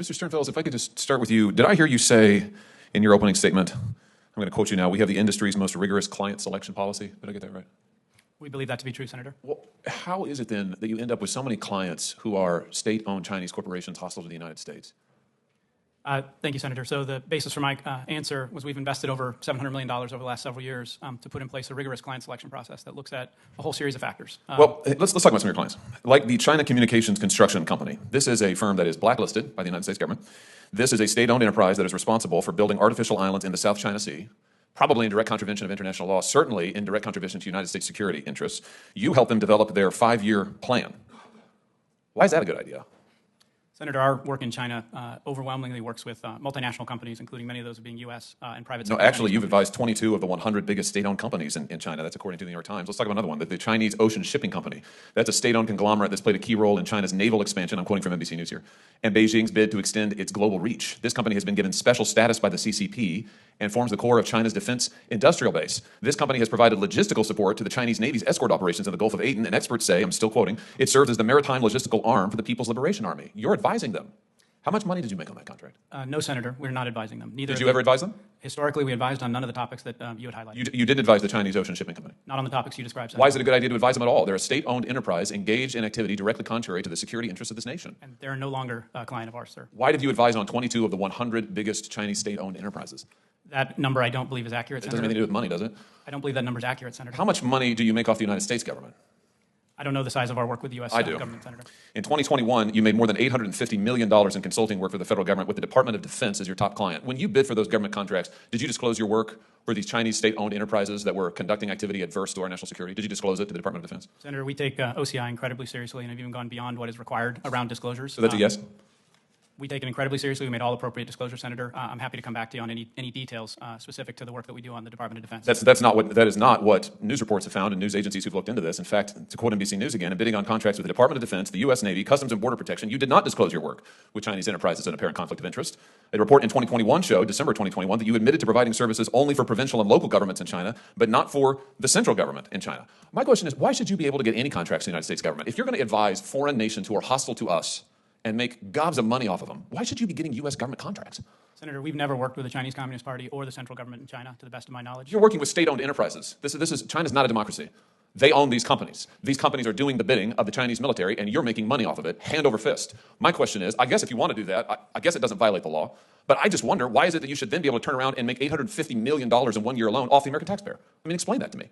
Mr. Sternfels, if I could just start with you. Did I hear you say in your opening statement, I'm going to quote you now, we have the industry's most rigorous client selection policy? Did I get that right? We believe that to be true, Senator. Well, how is it then that you end up with so many clients who are state-owned Chinese corporations hostile to the United States? Thank you, Senator. So the basis for my answer was we've invested over $700 million over the last several years to put in place a rigorous client selection process that looks at a whole series of factors. Well, let's talk about some of your clients. Like the China Communications Construction Company. This is a firm that is blacklisted by the United States government. This is a state-owned enterprise that is responsible for building artificial islands in the South China Sea, probably in direct contravention of international law, certainly in direct contravention to United States security interests. You help them develop their 5-year plan. Why is that a good idea? Senator, our work in China overwhelmingly works with multinational companies, including many of those being U.S. And private sector. No, actually, you've advised 22 of the 100 biggest state-owned companies in China. That's according to the New York Times. Let's talk about another one, the Chinese Ocean Shipping Company. That's a state-owned conglomerate that's played a key role in China's naval expansion. I'm quoting from NBC News here. And Beijing's bid to extend its global reach. This company has been given special status by the CCP and forms the core of China's defense industrial base. This company has provided logistical support to the Chinese Navy's escort operations in the Gulf of Aden, and experts say, I'm still quoting, it serves as the maritime logistical arm for the People's Liberation Army. You're advising them. How much money did you make on that contract? No, Senator. We're not advising them. Neither. Did you ever advise them? Historically, we advised on none of the topics that you had highlighted. You did advise the Chinese Ocean Shipping Company? Not on the topics you described, Senator. Why is it a good idea to advise them at all? They're a state-owned enterprise engaged in activity directly contrary to the security interests of this nation. And they're no longer a client of ours, sir. Why did you advise on 22 of the 100 biggest Chinese state-owned enterprises? That number I don't believe is accurate, Senator. It doesn't have anything to do with money, does it? I don't believe that number is accurate, Senator. How much money do you make off the United States government? I don't know the size of our work with the U.S. government, Senator. In 2021, you made more than $850 million in consulting work for the federal government with the Department of Defense as your top client. When you bid for those government contracts, did you disclose your work for these Chinese state-owned enterprises that were conducting activity adverse to our national security? Did you disclose it to the Department of Defense? Senator, we take OCI incredibly seriously and have even gone beyond what is required around disclosures. So that's a yes? We take it incredibly seriously. We made all appropriate disclosures, Senator. I'm happy to come back to you on any details specific to the work that we do on the Department of Defense. That is not what news reports have found and news agencies who've looked into this. In fact, to quote NBC News again, in bidding on contracts with the Department of Defense, the U.S. Navy, Customs and Border Protection, you did not disclose your work with Chinese enterprises in apparent conflict of interest. A report in 2021 showed, December 2021, that you admitted to providing services only for provincial and local governments in China, but not for the central government in China. My question is, why should you be able to get any contracts in the United States government? If you're going to advise foreign nations who are hostile to us and make gobs of money off of them, why should you be getting U.S. government contracts? Senator, we've never worked with the Chinese Communist Party or the central government in China, to the best of my knowledge. You're working with state-owned enterprises. China's not a democracy. They own these companies. These companies are doing the bidding of the Chinese military, and you're making money off of it, hand over fist. My question is, I guess if you want to do that, I guess it doesn't violate the law, but I just wonder, why is it that you should then be able to turn around and make $850 million in 1 year alone off the American taxpayer? I mean, explain that to me.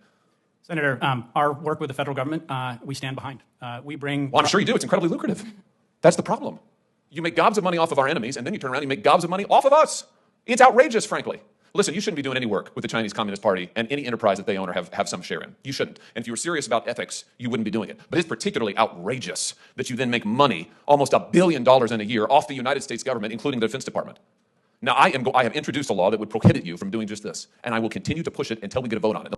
Senator, our work with the federal government, we stand behind. Well, I'm sure you do. It's incredibly lucrative. That's the problem. You make gobs of money off of our enemies, and then you turn around and you make gobs of money off of us. It's outrageous, frankly. Listen, you shouldn't be doing any work with the Chinese Communist Party and any enterprise that they own or have some share in. You shouldn't. And if you were serious about ethics, you wouldn't be doing it. But it's particularly outrageous that you then make money, almost $1 billion in a year, off the United States government, including the Defense Department. Now, I have introduced a law that would prohibit you from doing just this, and I will continue to push it until we get a vote on it.